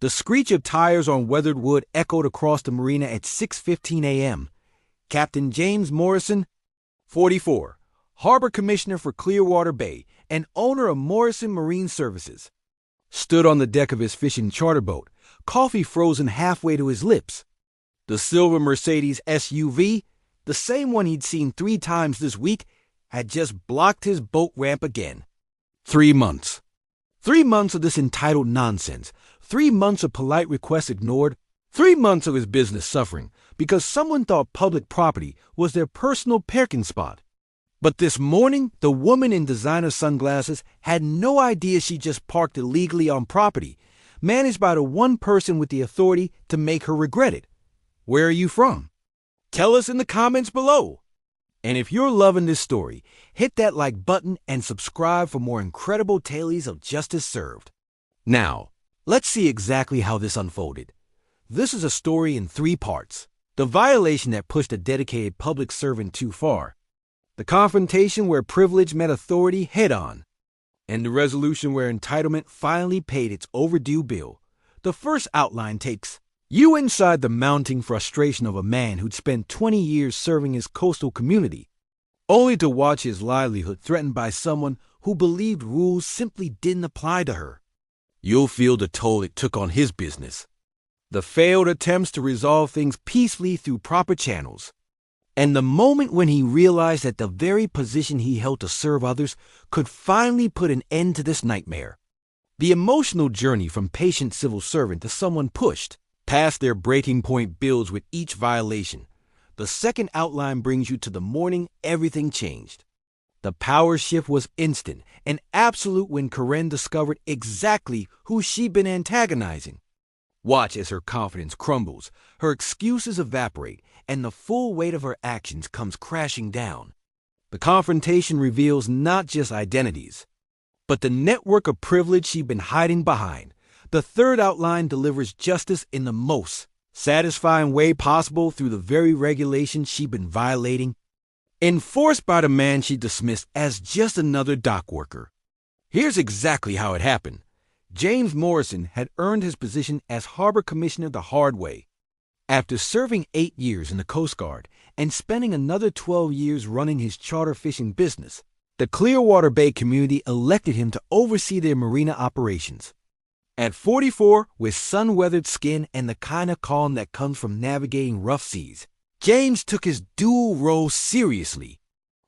The screech of tires on weathered wood echoed across the marina at 6:15 a.m. Captain James Morrison, 44, Harbor Commissioner for Clearwater Bay and owner of Morrison Marine Services, stood on the deck of his fishing charter boat, coffee frozen halfway to his lips. The silver Mercedes SUV, the same one he'd seen 3 times this week, had just blocked his boat ramp again. 3 months. 3 months of this entitled nonsense. 3 months of polite requests ignored. 3 months of his business suffering because someone thought public property was their personal parking spot. But this morning, the woman in designer sunglasses had no idea she just parked illegally on property, managed by the one person with the authority to make her regret it. Where are you from? Tell us in the comments below. And if you're loving this story, hit that like button and subscribe for more incredible tales of justice served. Now, let's see exactly how this unfolded. This is a story in 3 parts. The violation that pushed a dedicated public servant too far. The confrontation where privilege met authority head-on. And the resolution where entitlement finally paid its overdue bill. The first outline takes you inside the mounting frustration of a man who'd spent 20 years serving his coastal community, only to watch his livelihood threatened by someone who believed rules simply didn't apply to her. You'll feel the toll it took on his business. The failed attempts to resolve things peacefully through proper channels. And the moment when he realized that the very position he held to serve others could finally put an end to this nightmare. The emotional journey from patient civil servant to someone pushed past their breaking point builds with each violation. The second outline brings you to the morning everything changed. The power shift was instant and absolute when Karen discovered exactly who she'd been antagonizing. Watch as her confidence crumbles, her excuses evaporate, and the full weight of her actions comes crashing down. The confrontation reveals not just identities, but the network of privilege she'd been hiding behind. The third outline delivers justice in the most satisfying way possible through the very regulations she'd been violating, enforced by the man she dismissed as just another dock worker. Here's exactly how it happened. James Morrison had earned his position as Harbor Commissioner the hard way. After serving 8 years in the Coast Guard and spending another 12 years running his charter fishing business, the Clearwater Bay community elected him to oversee their marina operations. At 44, with sun-weathered skin and the kind of calm that comes from navigating rough seas, James took his dual role seriously.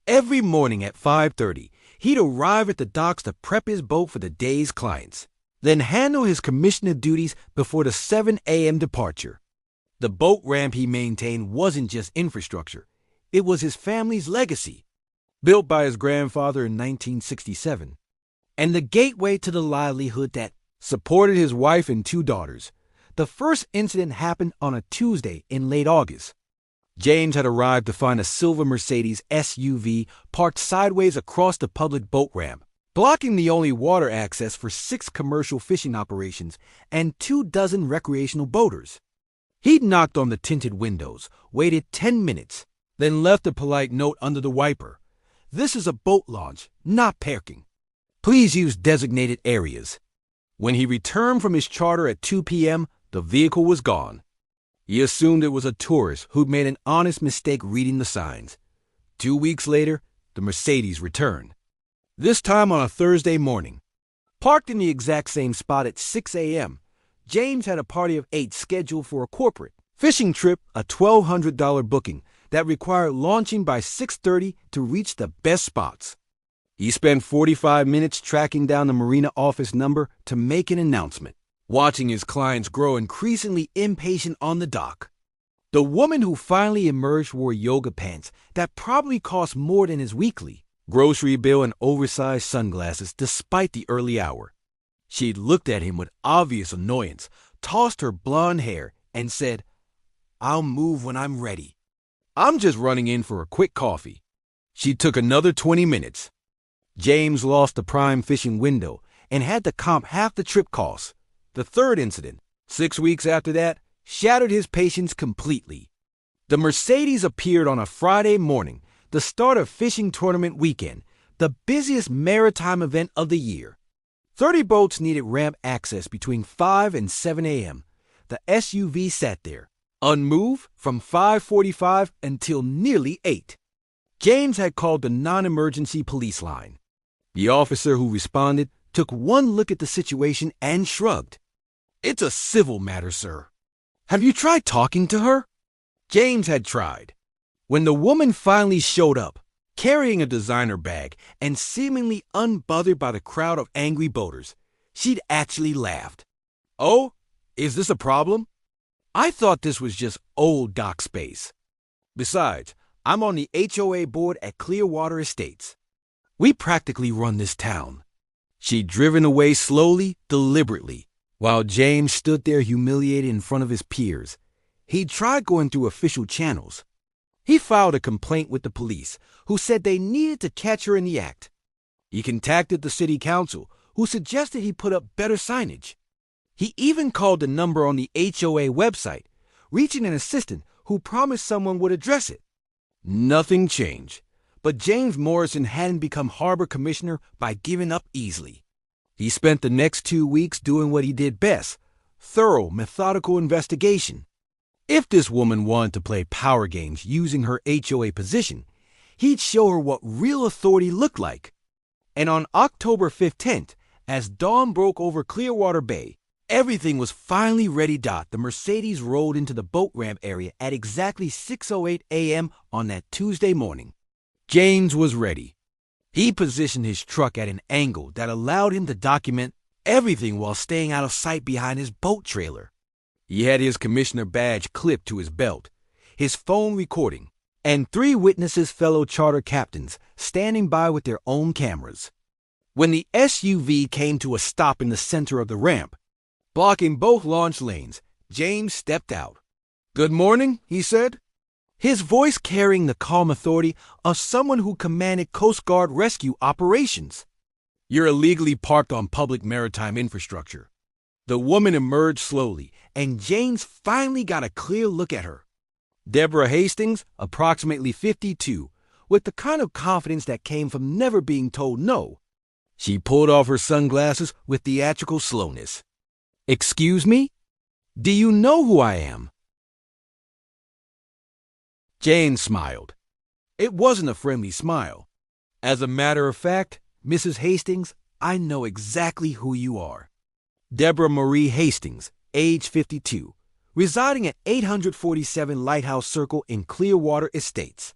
Every morning at 5:30, he'd arrive at the docks to prep his boat for the day's clients, then handle his commissioner duties before the 7 a.m. departure. The boat ramp he maintained wasn't just infrastructure. It was his family's legacy, built by his grandfather in 1967, and the gateway to the livelihood that supported his wife and 2 daughters. The first incident happened on a Tuesday in late August. James had arrived to find a silver Mercedes SUV parked sideways across the public boat ramp, blocking the only water access for 6 commercial fishing operations and 24 recreational boaters. He'd knocked on the tinted windows, waited 10 minutes, then left a polite note under the wiper. This is a boat launch, not parking. Please use designated areas. When he returned from his charter at 2 p.m., the vehicle was gone. He assumed it was a tourist who'd made an honest mistake reading the signs. 2 weeks later, the Mercedes returned. This time on a Thursday morning. Parked in the exact same spot at 6 a.m., James had a party of 8 scheduled for a corporate fishing trip, a $1,200 booking that required launching by 6:30 to reach the best spots. He spent 45 minutes tracking down the marina office number to make an announcement, watching his clients grow increasingly impatient on the dock. The woman who finally emerged wore yoga pants that probably cost more than his weekly grocery bill and oversized sunglasses despite the early hour. She'd looked at him with obvious annoyance, tossed her blonde hair, and said, "I'll move when I'm ready. I'm just running in for a quick coffee." She took another 20 minutes. James lost the prime fishing window and had to comp half the trip costs. The third incident, 6 weeks after that, shattered his patience completely. The Mercedes appeared on a Friday morning, the start of fishing tournament weekend, the busiest maritime event of the year. 30 boats needed ramp access between 5 and 7 a.m. The SUV sat there, unmoved from 5:45 until nearly 8. James had called the non-emergency police line. The officer who responded took one look at the situation and shrugged. "It's a civil matter, sir." "Have you tried talking to her?" James had tried. When the woman finally showed up, carrying a designer bag and seemingly unbothered by the crowd of angry boaters, she'd actually laughed. "Oh, is this a problem? I thought this was just old dock space. Besides, I'm on the HOA board at Clearwater Estates. We practically run this town." She'd driven away slowly, deliberately, while James stood there humiliated in front of his peers. He'd tried going through official channels. He filed a complaint with the police, who said they needed to catch her in the act. He contacted the city council, who suggested he put up better signage. He even called the number on the HOA website, reaching an assistant who promised someone would address it. Nothing changed, but James Morrison hadn't become harbor commissioner by giving up easily. He spent the next 2 weeks doing what he did best: thorough, methodical investigation. If this woman wanted to play power games using her HOA position, he'd show her what real authority looked like. And on October 15th, as dawn broke over Clearwater Bay, everything was finally ready. The Mercedes rolled into the boat ramp area at exactly 6:08 a.m. on that Tuesday morning. James was ready. He positioned his truck at an angle that allowed him to document everything while staying out of sight behind his boat trailer. He had his commissioner badge clipped to his belt, his phone recording, and 3 witnesses, fellow charter captains, standing by with their own cameras. When the SUV came to a stop in the center of the ramp, blocking both launch lanes, James stepped out. "Good morning," he said, his voice carrying the calm authority of someone who commanded Coast Guard rescue operations. "You're illegally parked on public maritime infrastructure." The woman emerged slowly, and James finally got a clear look at her. Deborah Hastings, approximately 52, with the kind of confidence that came from never being told no. She pulled off her sunglasses with theatrical slowness. "Excuse me? Do you know who I am?" James smiled. It wasn't a friendly smile. "As a matter of fact, Mrs. Hastings, I know exactly who you are. Deborah Marie Hastings, age 52, residing at 847 Lighthouse Circle in Clearwater Estates.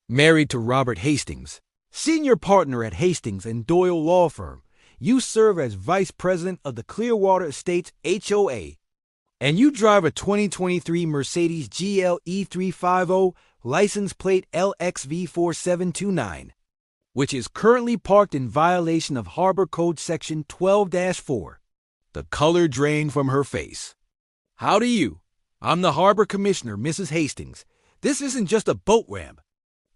Married to Robert Hastings, senior partner at Hastings and Doyle Law Firm. You serve as vice president of the Clearwater Estates HOA. And you drive a 2023 Mercedes GL E350, license plate LXV4729, which is currently parked in violation of Harbor Code Section 12-4. The color drained from her face. "How do you? I'm the harbor commissioner, Mrs. Hastings. This isn't just a boat ramp.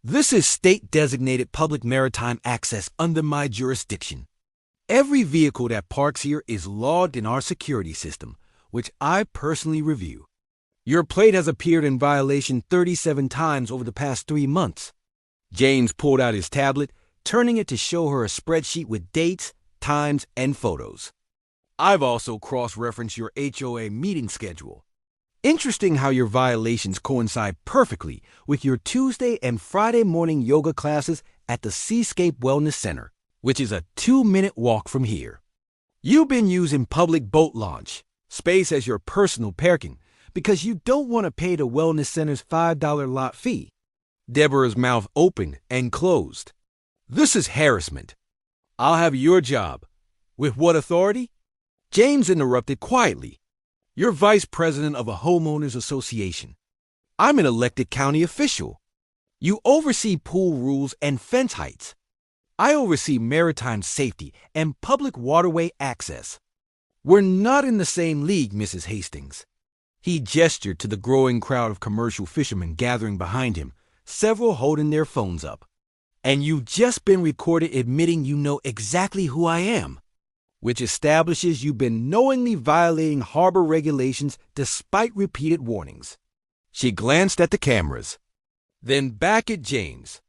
This is state-designated public maritime access under my jurisdiction. Every vehicle that parks here is logged in our security system, which I personally review. Your plate has appeared in violation 37 times over the past 3 months." James pulled out his tablet, turning it to show her a spreadsheet with dates, times, and photos. "I've also cross-referenced your HOA meeting schedule. Interesting how your violations coincide perfectly with your Tuesday and Friday morning yoga classes at the Seascape Wellness Center, which is a 2-minute walk from here. You've been using public boat launch space as your personal parking because you don't want to pay the Wellness Center's $5 lot fee." Deborah's mouth opened and closed. "This is harassment. I'll have your job. With what authority?" James interrupted quietly. "You're vice president of a homeowners association. I'm an elected county official. You oversee pool rules and fence heights. I oversee maritime safety and public waterway access. We're not in the same league, Mrs. Hastings." He gestured to the growing crowd of commercial fishermen gathering behind him, several holding their phones up. "And you've just been recorded admitting you know exactly who I am, which establishes you've been knowingly violating harbor regulations despite repeated warnings." She glanced at the cameras, then back at James.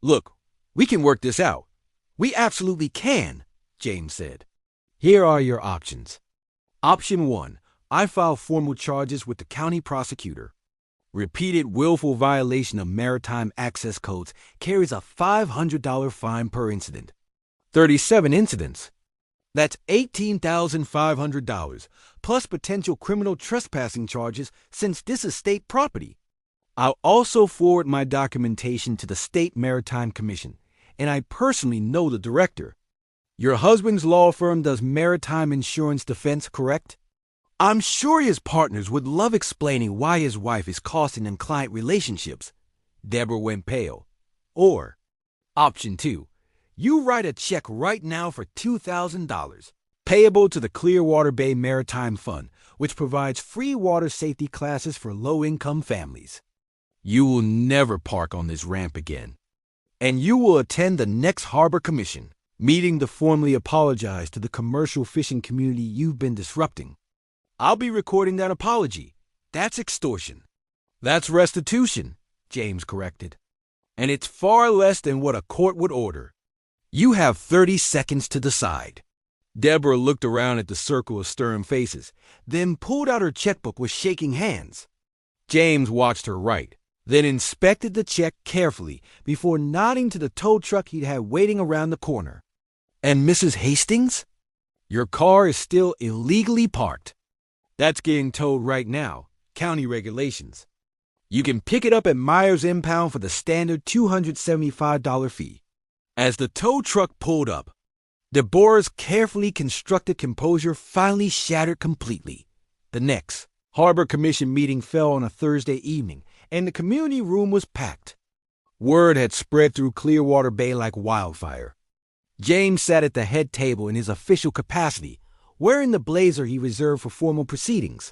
"Look, we can work this out." "We absolutely can," James said. Here are your options. Option 1. I file formal charges with the county prosecutor. Repeated willful violation of maritime access codes carries a $500 fine per incident. 37 incidents. That's $18,500, plus potential criminal trespassing charges since this is state property. I'll also forward my documentation to the State Maritime Commission, and I personally know the director. Your husband's law firm does maritime insurance defense, correct? I'm sure his partners would love explaining why his wife is costing them client relationships. Deborah went pale. Or, option 2, you write a check right now for $2,000, payable to the Clearwater Bay Maritime Fund, which provides free water safety classes for low-income families. You will never park on this ramp again. And you will attend the next Harbor Commission meeting to formally apologize to the commercial fishing community you've been disrupting. I'll be recording that apology. That's extortion. That's restitution, James corrected. And it's far less than what a court would order. You have 30 seconds to decide. Deborah looked around at the circle of stern faces, then pulled out her checkbook with shaking hands. James watched her write, then inspected the check carefully before nodding to the tow truck he'd had waiting around the corner. And Mrs. Hastings? Your car is still illegally parked. That's getting towed right now, county regulations. You can pick it up at Myers Impound for the standard $275 fee. As the tow truck pulled up, Deborah's carefully constructed composure finally shattered completely. The next Harbor Commission meeting fell on a Thursday evening, and the community room was packed. Word had spread through Clearwater Bay like wildfire. James sat at the head table in his official capacity, wearing the blazer he reserved for formal proceedings.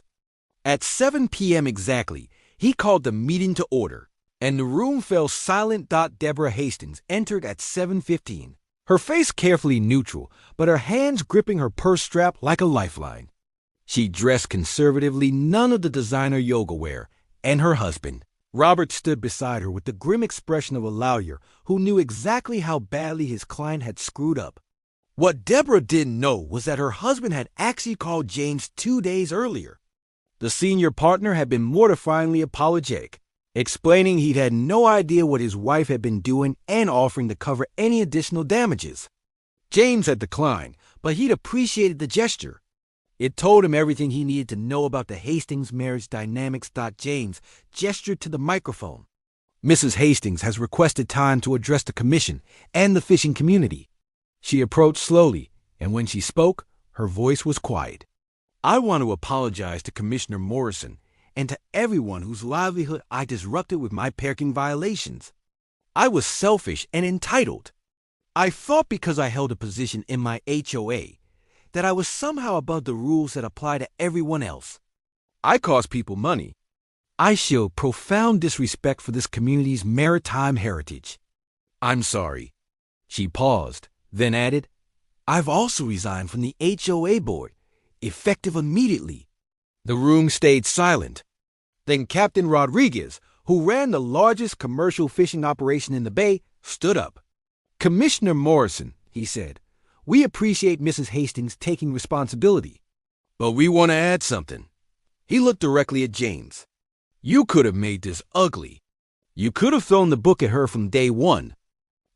At 7 p.m. exactly, he called the meeting to order, and the room fell silent. Deborah Hastings entered at 7:15, her face carefully neutral, but her hands gripping her purse strap like a lifeline. She dressed conservatively, none of the designer yoga wear, and her husband, Robert, stood beside her with the grim expression of a lawyer who knew exactly how badly his client had screwed up. What Deborah didn't know was that her husband had actually called James 2 days earlier. The senior partner had been mortifyingly apologetic, explaining he'd had no idea what his wife had been doing and offering to cover any additional damages. James had declined, but he'd appreciated the gesture. It told him everything he needed to know about the Hastings marriage dynamics. James gestured to the microphone. Mrs. Hastings has requested time to address the commission and the fishing community. She approached slowly, and when she spoke, her voice was quiet. I want to apologize to Commissioner Morrison and to everyone whose livelihood I disrupted with my parking violations. I was selfish and entitled. I thought because I held a position in my HOA that I was somehow above the rules that apply to everyone else. I cost people money. I showed profound disrespect for this community's maritime heritage. I'm sorry. She paused, then added, I've also resigned from the HOA board, effective immediately. The room stayed silent. Then Captain Rodriguez, who ran the largest commercial fishing operation in the bay, stood up. Commissioner Morrison, he said, we appreciate Mrs. Hastings taking responsibility, but we want to add something. He looked directly at James. You could have made this ugly. You could have thrown the book at her from day one.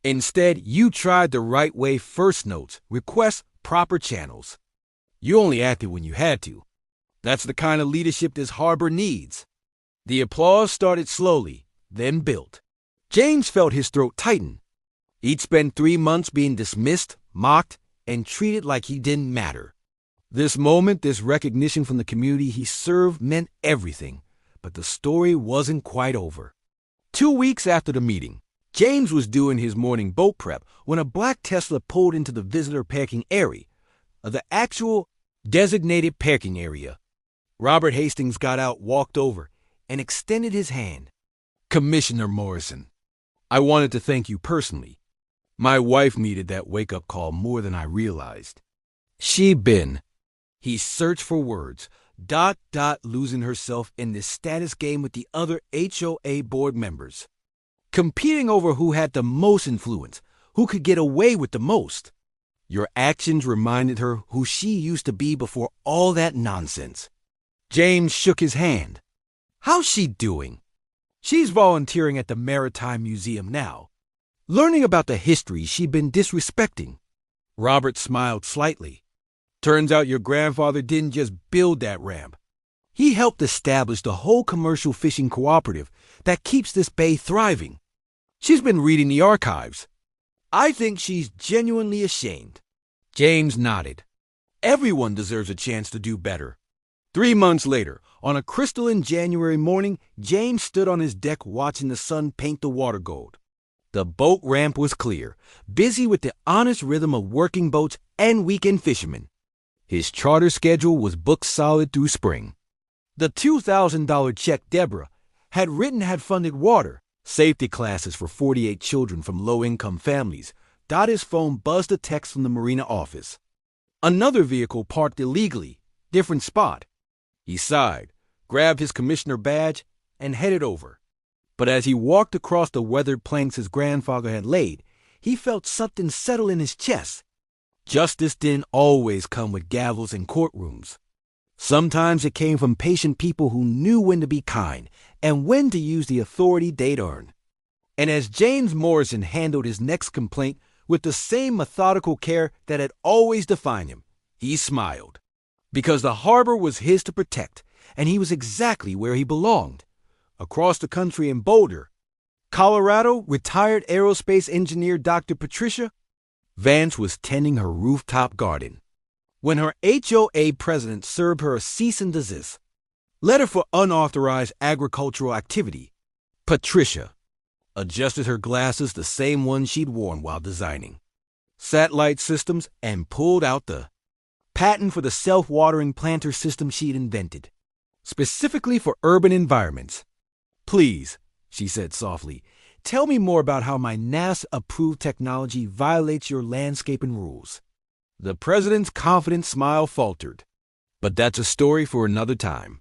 Instead, you tried the right way: first notes, requests, proper channels. You only acted when you had to. That's the kind of leadership this harbor needs. The applause started slowly, then built. James felt his throat tighten. He'd spent 3 months being dismissed, mocked, and treated like he didn't matter. This moment, this recognition from the community he served, meant everything. But the story wasn't quite over. 2 weeks after the meeting, James was doing his morning boat prep when a black Tesla pulled into the visitor parking area, the actual designated parking area. Robert Hastings got out, walked over, and extended his hand. Commissioner Morrison, I wanted to thank you personally. My wife needed that wake-up call more than I realized. She'd been. He searched for words, losing herself in this status game with the other HOA board members, competing over who had the most influence, who could get away with the most. Your actions reminded her who she used to be before all that nonsense. James shook his hand. How's she doing? She's volunteering at the Maritime Museum now, learning about the history she'd been disrespecting. Robert smiled slightly. Turns out your grandfather didn't just build that ramp. He helped establish the whole commercial fishing cooperative that keeps this bay thriving. She's been reading the archives. I think she's genuinely ashamed. James nodded. Everyone deserves a chance to do better. 3 months later, on a crystalline January morning, James stood on his deck watching the sun paint the water gold. The boat ramp was clear, busy with the honest rhythm of working boats and weekend fishermen. His charter schedule was booked solid through spring. The $2,000 check Deborah had written had funded water, safety classes for 48 children from low-income families. His phone buzzed a text from the marina office. Another vehicle parked illegally, different spot. He sighed, grabbed his commissioner badge, and headed over. But as he walked across the weathered planks his grandfather had laid, he felt something settle in his chest. Justice didn't always come with gavels and courtrooms. Sometimes it came from patient people who knew when to be kind and when to use the authority they'd earned. And as James Morrison handled his next complaint with the same methodical care that had always defined him, he smiled. Because the harbor was his to protect, and he was exactly where he belonged. Across the country in Boulder, Colorado, retired aerospace engineer Dr. Patricia Vance was tending her rooftop garden when her HOA president served her a cease and desist letter for unauthorized agricultural activity. Patricia adjusted her glasses, the same ones she'd worn while designing satellite systems, and pulled out the patent for the self-watering planter system she'd invented, specifically for urban environments. Please, she said softly, tell me more about how my NASA-approved technology violates your landscaping rules. The president's confident smile faltered. But that's a story for another time.